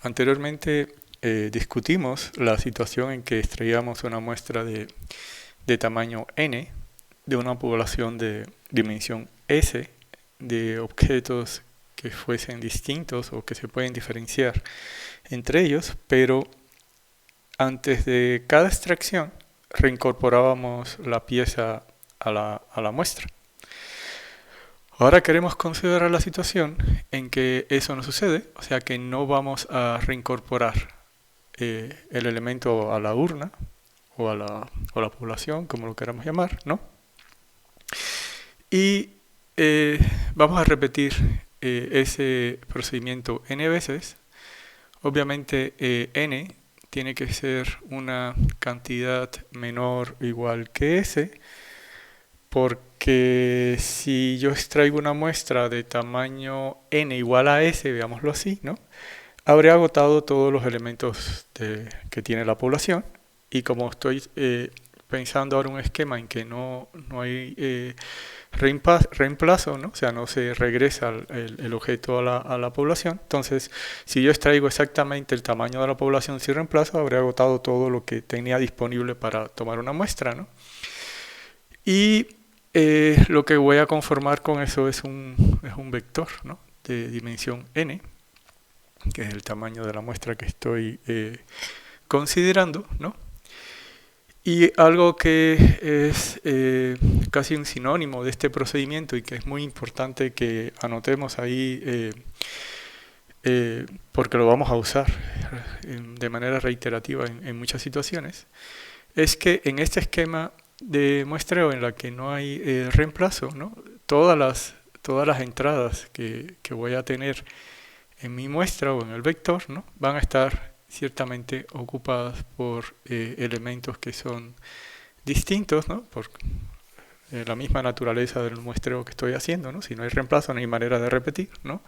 Anteriormente discutimos la situación en que extraíamos una muestra de tamaño n de una población de dimensión s de objetos que fuesen distintos o que se pueden diferenciar entre ellos, pero antes de cada extracción reincorporábamos la pieza a la muestra. Ahora queremos considerar la situación en que eso no sucede, o sea que no vamos a reincorporar el elemento a la urna o la población, como lo queramos llamar, ¿no? Y vamos a repetir ese procedimiento n veces. Obviamente n tiene que ser una cantidad menor o igual que s, porque si yo extraigo una muestra de tamaño n igual a s, veámoslo así, ¿no? Habré agotado todos los elementos que tiene la población, y como estoy pensando ahora un esquema en que no hay reemplazo, ¿no? O sea, no se regresa el objeto a la población. Entonces, si yo extraigo exactamente el tamaño de la población sin reemplazo, habré agotado todo lo que tenía disponible para tomar una muestra, ¿no? Y lo que voy a conformar con eso es un vector, ¿no? De dimensión n, que es el tamaño de la muestra que estoy considerando, ¿no? Y algo que es casi un sinónimo de este procedimiento y que es muy importante que anotemos ahí porque lo vamos a usar de manera reiterativa en muchas situaciones, es que en este esquema de muestreo en la que no hay reemplazo, ¿no? Todas las entradas que voy a tener en mi muestra o en el vector, ¿no? Van a estar ciertamente ocupadas por elementos que son distintos, ¿no? Por la misma naturaleza del muestreo que estoy haciendo, ¿no? Si no hay reemplazo no hay manera de repetir, ¿no?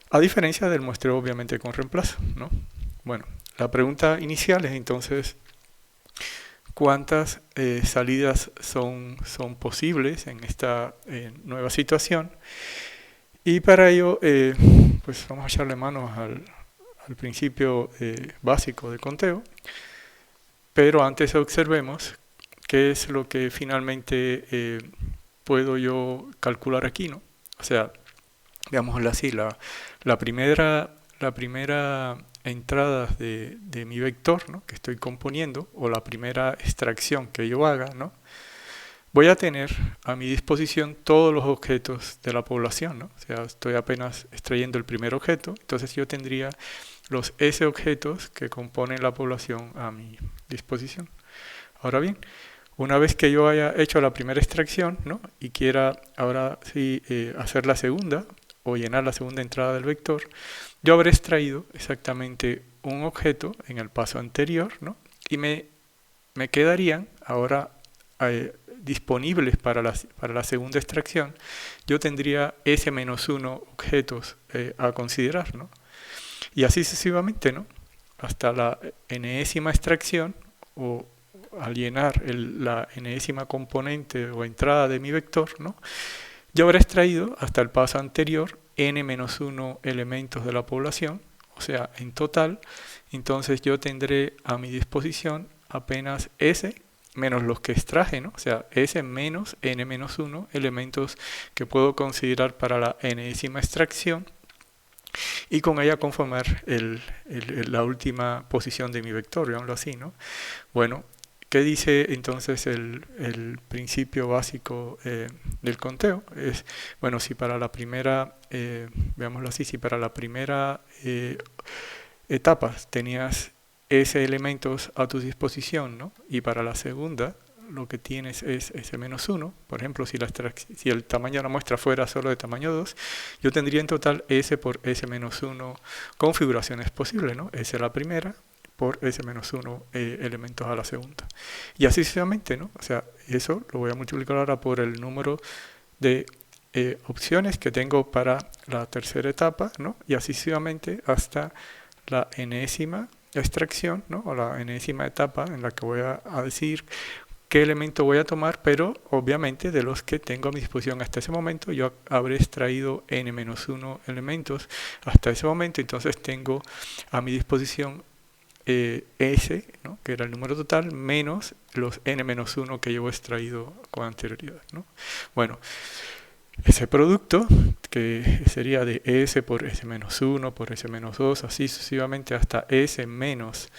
A diferencia del muestreo obviamente con reemplazo, ¿no? Bueno, la pregunta inicial es entonces cuántas salidas son posibles en esta nueva situación, y para ello pues vamos a echarle manos al principio básico de conteo, pero antes observemos qué es lo que finalmente puedo yo calcular aquí, ¿no? O sea, veámoslo así, la primera entrada de mi vector, ¿no? Que estoy componiendo, o la primera extracción que yo haga, ¿no? Voy a tener a mi disposición todos los objetos de la población, ¿no? O sea, estoy apenas extrayendo el primer objeto, entonces yo tendría los S objetos que componen la población a mi disposición. Ahora bien, una vez que yo haya hecho la primera extracción, ¿no? Y quiera ahora sí hacer la segunda o llenar la segunda entrada del vector, yo habré extraído exactamente un objeto en el paso anterior, ¿no? Y me quedarían ahora disponibles para la segunda extracción. Yo tendría S-1 objetos a considerar, ¿no? Y así sucesivamente, ¿no? Hasta la enésima extracción, o al llenar la enésima componente o entrada de mi vector, ¿no? Yo habré extraído hasta el paso anterior n-1 elementos de la población, o sea, en total, entonces yo tendré a mi disposición apenas S menos los que extraje, ¿no? O sea, S menos n-1 elementos que puedo considerar para la enésima extracción, y con ella conformar la última posición de mi vector, digámoslo así, ¿no? Bueno, ¿qué dice entonces el principio básico del conteo? Es, bueno, si para la primera, veámoslo así, si para la primera etapa tenías S elementos a tu disposición, ¿no? Y para la segunda lo que tienes es S-1. Por ejemplo, si el tamaño de la muestra fuera solo de tamaño 2, yo tendría en total S por S-1 configuraciones posibles, ¿no? S la primera por S-1 elementos a la segunda. Y así sucesivamente, ¿no? O sea, eso lo voy a multiplicar ahora por el número de opciones que tengo para la tercera etapa, ¿no? Y así sucesivamente hasta la enésima extracción, ¿no? O la enésima etapa en la que voy a decir qué elemento voy a tomar, pero obviamente de los que tengo a mi disposición hasta ese momento, yo habré extraído n-1 elementos hasta ese momento, entonces tengo a mi disposición S, ¿no?, que era el número total, menos los n-1 que yo he extraído con anterioridad, ¿no? Bueno, ese producto, que sería de S por S-1 por S-2, así sucesivamente hasta S menos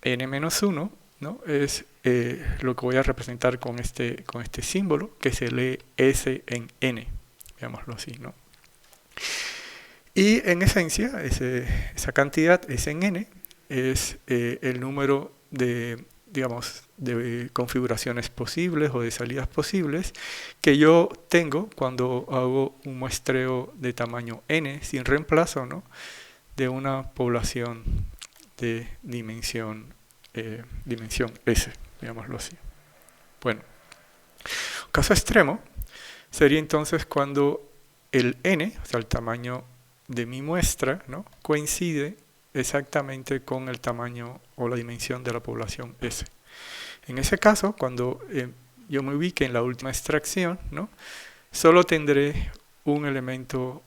n-1, ¿no?, es lo que voy a representar con este símbolo, que se lee S en n, veámoslo así, ¿no? Y en esencia, esa cantidad S en n es el número de, digamos, de configuraciones posibles o de salidas posibles que yo tengo cuando hago un muestreo de tamaño n sin reemplazo, ¿no?, de una población de dimensión S, digámoslo así. Bueno, un caso extremo sería entonces cuando el n, o sea, el tamaño de mi muestra, ¿no?, coincide exactamente con el tamaño o la dimensión de la población S. En ese caso, cuando yo me ubique en la última extracción, ¿no?, solo tendré un elemento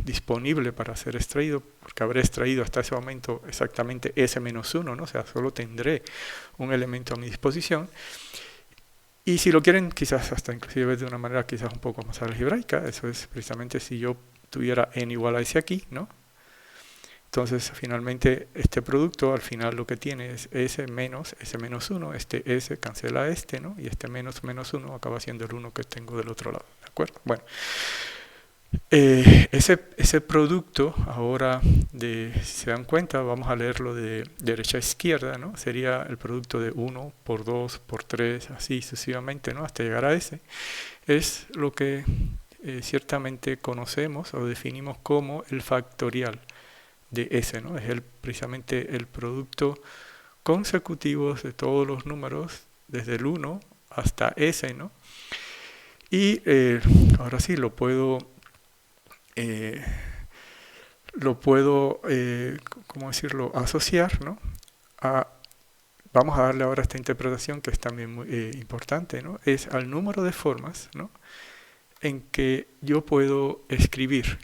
disponible para ser extraído, porque habré extraído hasta ese momento exactamente S-1, ¿no? O sea, solo tendré un elemento a mi disposición. Y si lo quieren, quizás hasta inclusive de una manera quizás un poco más algebraica, eso es precisamente si yo tuviera n igual a s aquí, ¿no? Entonces, finalmente, este producto, al final lo que tiene es S menos S-1, este S cancela este, ¿no?, y este menos 1 acaba siendo el 1 que tengo del otro lado, ¿de acuerdo? Bueno, ese producto, ahora, si se dan cuenta, vamos a leerlo de derecha a izquierda, ¿no?, sería el producto de 1 por 2 por 3, así sucesivamente, ¿no?, hasta llegar a S. Es lo que ciertamente conocemos o definimos como el factorial de S, ¿no? Es precisamente el producto consecutivo de todos los números, desde el 1 hasta S, ¿no? Y ahora sí, lo puedo ¿cómo decirlo?, asociar, ¿no?, vamos a darle ahora esta interpretación que es también muy importante, ¿no?, es al número de formas, ¿no?, en que yo puedo escribir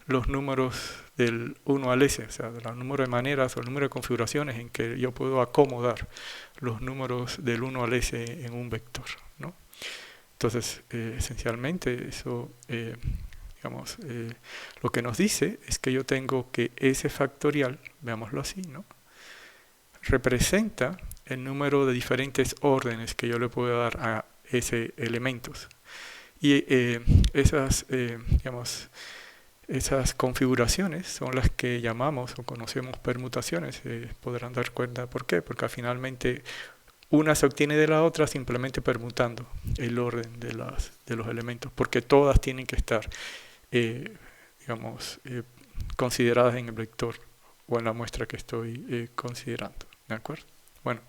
los números del 1 al S, o sea, el número de maneras o el número de configuraciones en que yo puedo acomodar los números del 1 al S en un vector, ¿no? Entonces, esencialmente, eso, digamos, lo que nos dice es que yo tengo que S factorial, veámoslo así, ¿no?, representa el número de diferentes órdenes que yo le puedo dar a S elementos. Y digamos, esas configuraciones son las que llamamos o conocemos permutaciones. Podrán dar cuenta por qué, porque finalmente una se obtiene de la otra simplemente permutando el orden de los elementos, porque todas tienen que estar, digamos, consideradas en el vector o en la muestra que estoy considerando, ¿de acuerdo? Bueno,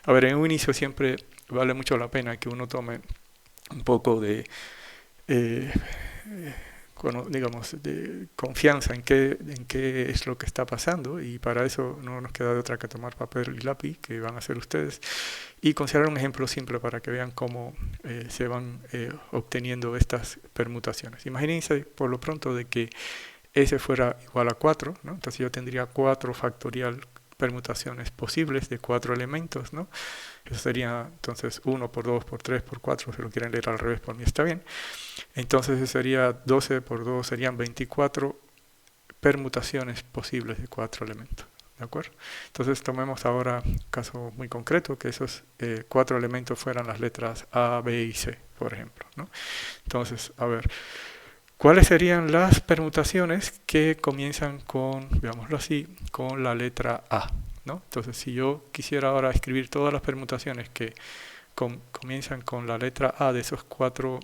a ver, en un inicio siempre vale mucho la pena que uno tome un poco de digamos, de confianza en qué es lo que está pasando, y para eso no nos queda de otra que tomar papel y lápiz, que van a hacer ustedes, y considerar un ejemplo simple para que vean cómo se van obteniendo estas permutaciones. Imagínense por lo pronto de que S fuera igual a 4, ¿no? Entonces yo tendría 4 factorial permutaciones posibles de 4 elementos, ¿no? Eso sería entonces 1 por 2 por 3 por 4, si lo quieren leer al revés por mí está bien. Entonces eso sería 12 por 2, serían 24 permutaciones posibles de 4 elementos, ¿de acuerdo? Entonces tomemos ahora un caso muy concreto, que esos 4 elementos fueran las letras A, B y C, por ejemplo, ¿no? Entonces, a ver, ¿cuáles serían las permutaciones que comienzan con, veámoslo así, con la letra A, ¿no? Entonces, si yo quisiera ahora escribir todas las permutaciones que comienzan con la letra A de esos cuatro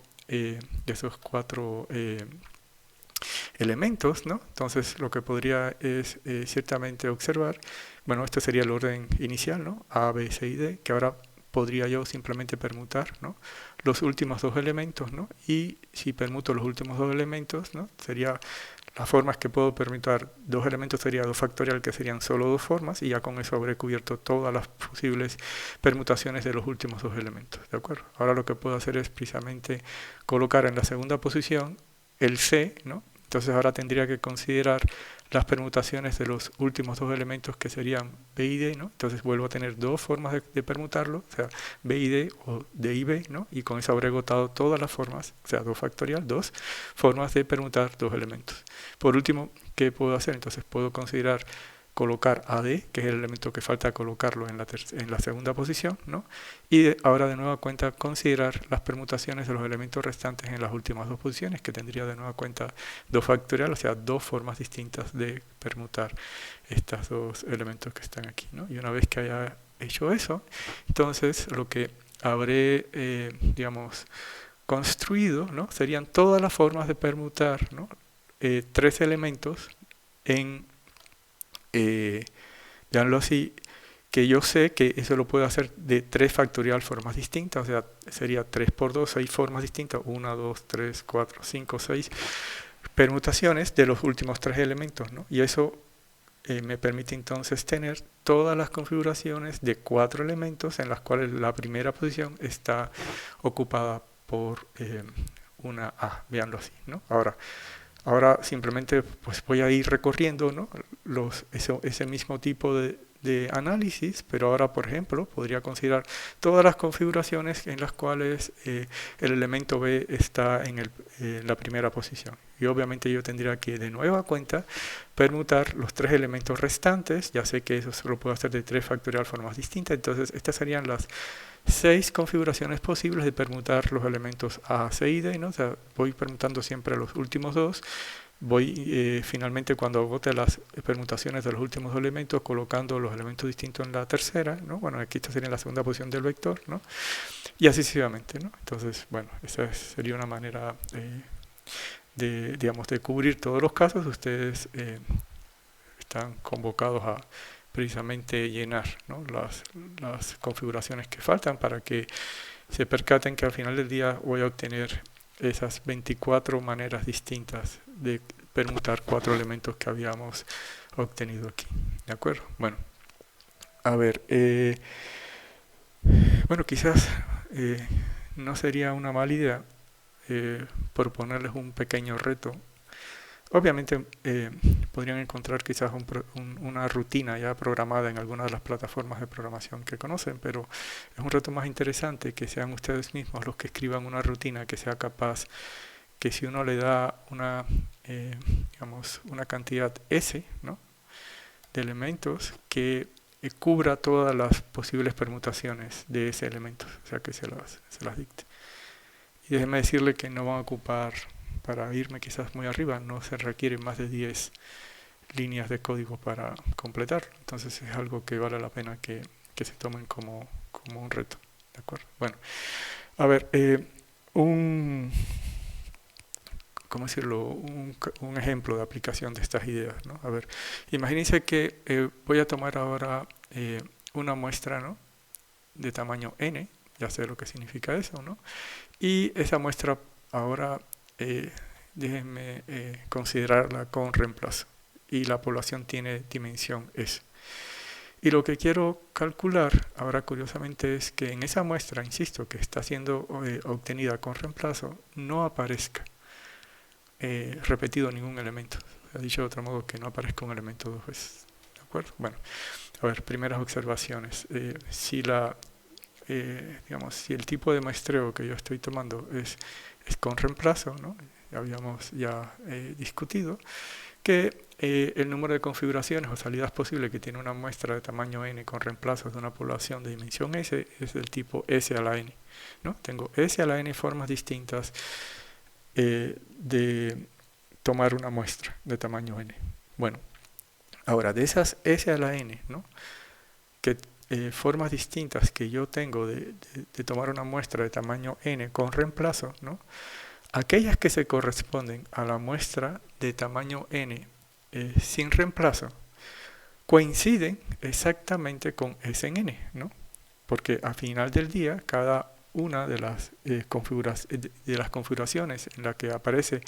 elementos, ¿no? Entonces, lo que podría es ciertamente observar, bueno, este sería el orden inicial, ¿no?, A, B, C y D, que ahora podría yo simplemente permutar, ¿no?, los últimos 2 elementos, ¿no? Y si permuto los últimos 2 elementos, ¿no?, sería las formas que puedo permutar dos elementos sería 2 factorial, que serían solo 2 formas, y ya con eso habré cubierto todas las posibles permutaciones de los últimos 2 elementos, ¿de acuerdo? Ahora lo que puedo hacer es precisamente colocar en la segunda posición el C, ¿no? Entonces ahora tendría que considerar las permutaciones de los últimos 2 elementos, que serían B y D, ¿no? Entonces vuelvo a tener 2 formas de permutarlo, o sea, B y D o D y B, ¿no? Y con eso habré agotado todas las formas, o sea, 2 factorial, 2 formas de permutar 2 elementos. Por último, ¿qué puedo hacer? Entonces puedo considerar colocar AD, que es el elemento que falta colocarlo en la segunda posición, ¿no? Y ahora de nueva cuenta considerar las permutaciones de los elementos restantes en las últimas 2 posiciones, que tendría de nueva cuenta 2 factorial, o sea, 2 formas distintas de permutar estos 2 elementos que están aquí, ¿no? Y una vez que haya hecho eso, entonces lo que habré, digamos, construido, ¿no? Serían todas las formas de permutar, ¿no? 3 elementos en, veanlo así, que yo sé que eso lo puedo hacer de 3 factorial formas distintas, o sea, sería 3 por 2, 6 formas distintas, 1, 2, 3, 4, 5, 6 permutaciones de los últimos 3 elementos, ¿no? Y eso me permite entonces tener todas las configuraciones de 4 elementos en las cuales la primera posición está ocupada por una A, veanlo así, ¿no? Ahora simplemente pues voy a ir recorriendo, ¿no? ese mismo tipo de análisis, pero ahora, por ejemplo, podría considerar todas las configuraciones en las cuales el elemento B está en la primera posición. Y obviamente yo tendría que de nueva cuenta permutar los 3 elementos restantes. Ya sé que eso solo puedo hacer de 3 factorial formas distintas, entonces estas serían las 6 configuraciones posibles de permutar los elementos A, C y D, ¿no? O sea, voy permutando siempre los últimos 2. Voy finalmente, cuando agote las permutaciones de los últimos 2 elementos, colocando los elementos distintos en la tercera, ¿no? Bueno, aquí esta sería la segunda posición del vector, ¿no? Y así sucesivamente, ¿no? Entonces, bueno, esa sería una manera digamos, de cubrir todos los casos. Ustedes están convocados a precisamente llenar, ¿no? las configuraciones que faltan, para que se percaten que al final del día voy a obtener esas 24 maneras distintas de permutar 4 elementos que habíamos obtenido aquí. ¿De acuerdo? Bueno, a ver, bueno, quizás no sería una mala idea proponerles un pequeño reto. Obviamente podrían encontrar quizás una rutina ya programada en alguna de las plataformas de programación que conocen, pero es un reto más interesante que sean ustedes mismos los que escriban una rutina que sea capaz, que si uno le da digamos, una cantidad S, ¿no? de elementos, que cubra todas las posibles permutaciones de ese elemento, o sea, que se las dicte. Y déjenme decirle que no van a ocupar, para irme quizás muy arriba, no se requieren más de 10 líneas de código para completar. Entonces es algo que vale la pena que se tomen como un reto. ¿De acuerdo? Bueno, a ver, ¿cómo decirlo? Un ejemplo de aplicación de estas ideas, ¿no? A ver, imagínense que voy a tomar ahora una muestra, ¿no? de tamaño n, ya sé lo que significa eso, ¿no? Y esa muestra ahora déjenme considerarla con reemplazo, y la población tiene dimensión S. Y lo que quiero calcular ahora, curiosamente, es que en esa muestra, insisto, que está siendo obtenida con reemplazo, no aparezca repetido ningún elemento. Dicho de otro modo, que no aparezca un elemento 2 veces. ¿De acuerdo? Bueno, a ver, primeras observaciones. Digamos, si el tipo de muestreo que yo estoy tomando es con reemplazo, ¿no? Habíamos ya discutido que el número de configuraciones o salidas posibles que tiene una muestra de tamaño n con reemplazos de una población de dimensión s es del tipo s a la n, ¿no? Tengo s a la n formas distintas de tomar una muestra de tamaño n. Bueno, ahora de esas s a la n, ¿no? que formas distintas que yo tengo de tomar una muestra de tamaño n con reemplazo, ¿no? Aquellas que se corresponden a la muestra de tamaño n sin reemplazo coinciden exactamente con S en n, ¿no? Porque al final del día, cada una de las configuraciones en la que aparece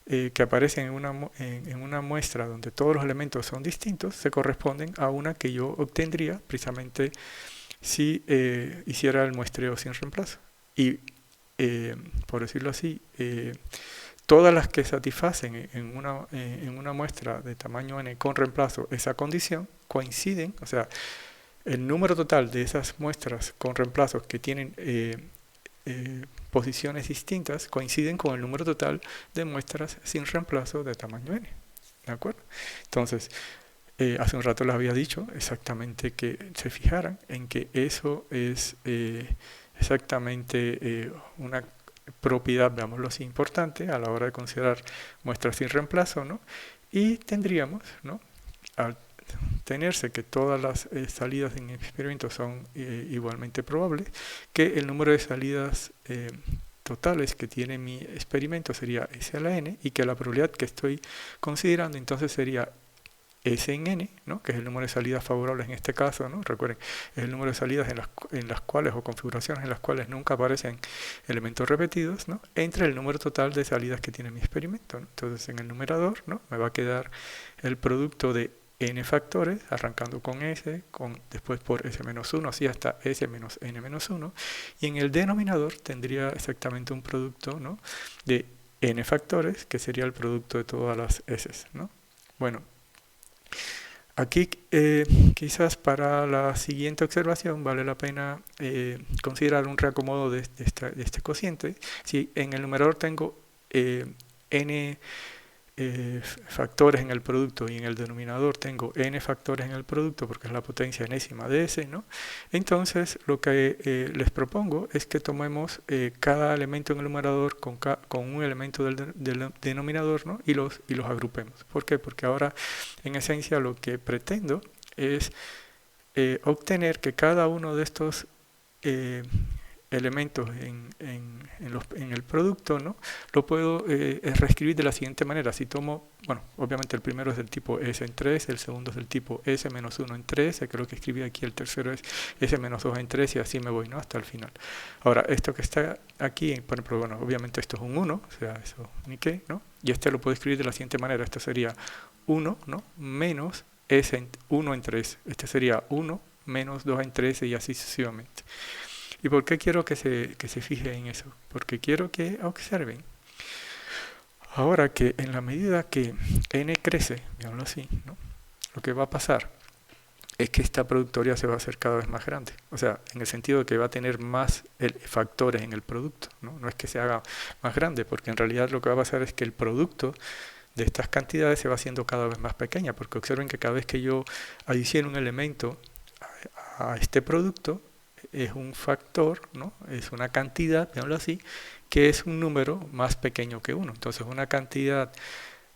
que aparecen en una muestra donde todos los elementos son distintos se corresponden a una que yo obtendría precisamente si hiciera el muestreo sin reemplazo. Y por decirlo así, todas las que satisfacen en una muestra de tamaño n con reemplazo esa condición coinciden, o sea, el número total de esas muestras con reemplazos que tienen posiciones distintas coinciden con el número total de muestras sin reemplazo de tamaño n. ¿De acuerdo? Entonces, hace un rato les había dicho exactamente que se fijaran en que eso es exactamente una propiedad, veámoslo así, importante a la hora de considerar muestras sin reemplazo, ¿no? Y tendríamos, ¿no?, al tenerse que todas las salidas en experimento son igualmente probables, que el número de salidas totales que tiene mi experimento sería S a la n y que la probabilidad que estoy considerando entonces sería S en n, ¿no?, que es el número de salidas favorables en este caso, ¿no? Recuerden, es el número de salidas en las cuales o configuraciones en las cuales nunca aparecen elementos repetidos, ¿no?, entre el número total de salidas que tiene mi experimento, ¿no? Entonces en el numerador, ¿no?, me va a quedar el producto de n factores, arrancando con s, después por s menos 1, así hasta s menos n menos 1, y en el denominador tendría exactamente un producto, ¿no?, de n factores, que sería el producto de todas las s, ¿no? Bueno, aquí quizás para la siguiente observación vale la pena considerar un reacomodo de este cociente. Si en el numerador tengo n factores en el producto y en el denominador tengo n factores en el producto porque es la potencia enésima de s, ¿no? Entonces lo que les propongo es que tomemos cada elemento en el numerador con un elemento del denominador, ¿no?, y los agrupemos. ¿Por qué? Porque ahora en esencia lo que pretendo es obtener que cada uno de estos elementos en el producto, ¿no?, lo puedo reescribir de la siguiente manera. Si tomo, bueno, obviamente el primero es del tipo S en 3, el segundo es del tipo S menos 1 en 3, creo que escribí aquí, el tercero es S menos 2 en 3 y así me voy, ¿no?, hasta el final. Ahora, esto que está aquí, por ejemplo, bueno, obviamente esto es un 1, o sea, eso ni qué, ¿no? Y este lo puedo escribir de la siguiente manera. Esto sería 1, ¿no?, menos S en 1 en 3. Este sería 1 menos 2 en 13 y así sucesivamente. ¿Y por qué quiero que se fije en eso? Porque quiero que observen ahora que en la medida que n crece, digámoslo así, ¿no?, lo que va a pasar es que esta productoria se va a hacer cada vez más grande. O sea, en el sentido de que va a tener más factores en el producto, ¿no? No es que se haga más grande, porque en realidad lo que va a pasar es que el producto de estas cantidades se va haciendo cada vez más pequeña, porque observen que cada vez que yo adiciono un elemento a este producto, es un factor, ¿no?, es una cantidad, digámoslo así, que es un número más pequeño que 1. Entonces una cantidad,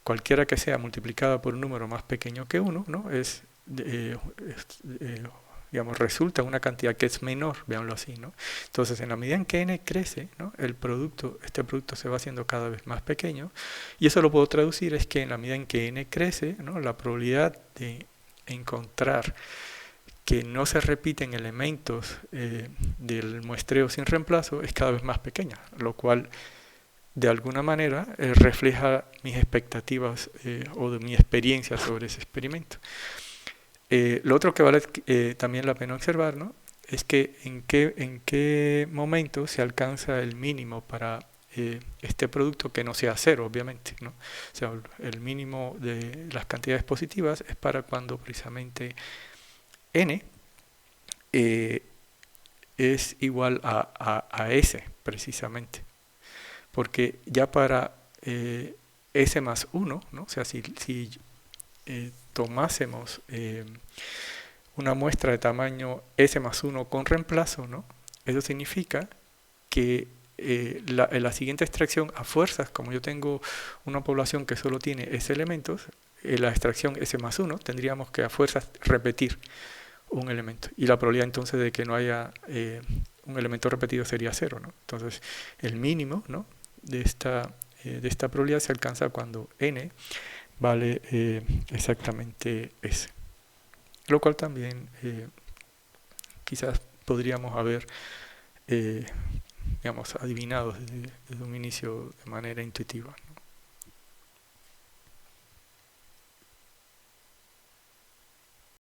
cualquiera que sea, multiplicada por un número más pequeño que 1, ¿no?, digamos, resulta una cantidad que es menor, veámoslo así, ¿no? Entonces, en la medida en que n crece, ¿no?, este producto se va haciendo cada vez más pequeño, y eso lo puedo traducir es que en la medida en que n crece, ¿no?, la probabilidad de encontrar que no se repiten elementos del muestreo sin reemplazo es cada vez más pequeña, lo cual de alguna manera refleja mis expectativas o de mi experiencia sobre ese experimento. Lo otro que vale también la pena observar, ¿no?, es que en qué momento se alcanza el mínimo para este producto que no sea cero, obviamente, ¿no? O sea, el mínimo de las cantidades positivas es para cuando precisamente n es igual a S, precisamente. Porque ya para S más 1, ¿no?, o sea, si tomásemos una muestra de tamaño S más 1 con reemplazo, ¿no?, eso significa que la siguiente extracción a fuerzas, como yo tengo una población que solo tiene S elementos, la extracción S más 1 tendríamos que a fuerzas repetir un elemento, y la probabilidad entonces de que no haya un elemento repetido sería 0, ¿no? Entonces el mínimo, ¿no?, de esta probabilidad se alcanza cuando n vale exactamente S, lo cual también quizás podríamos haber digamos, adivinado desde un inicio de manera intuitiva.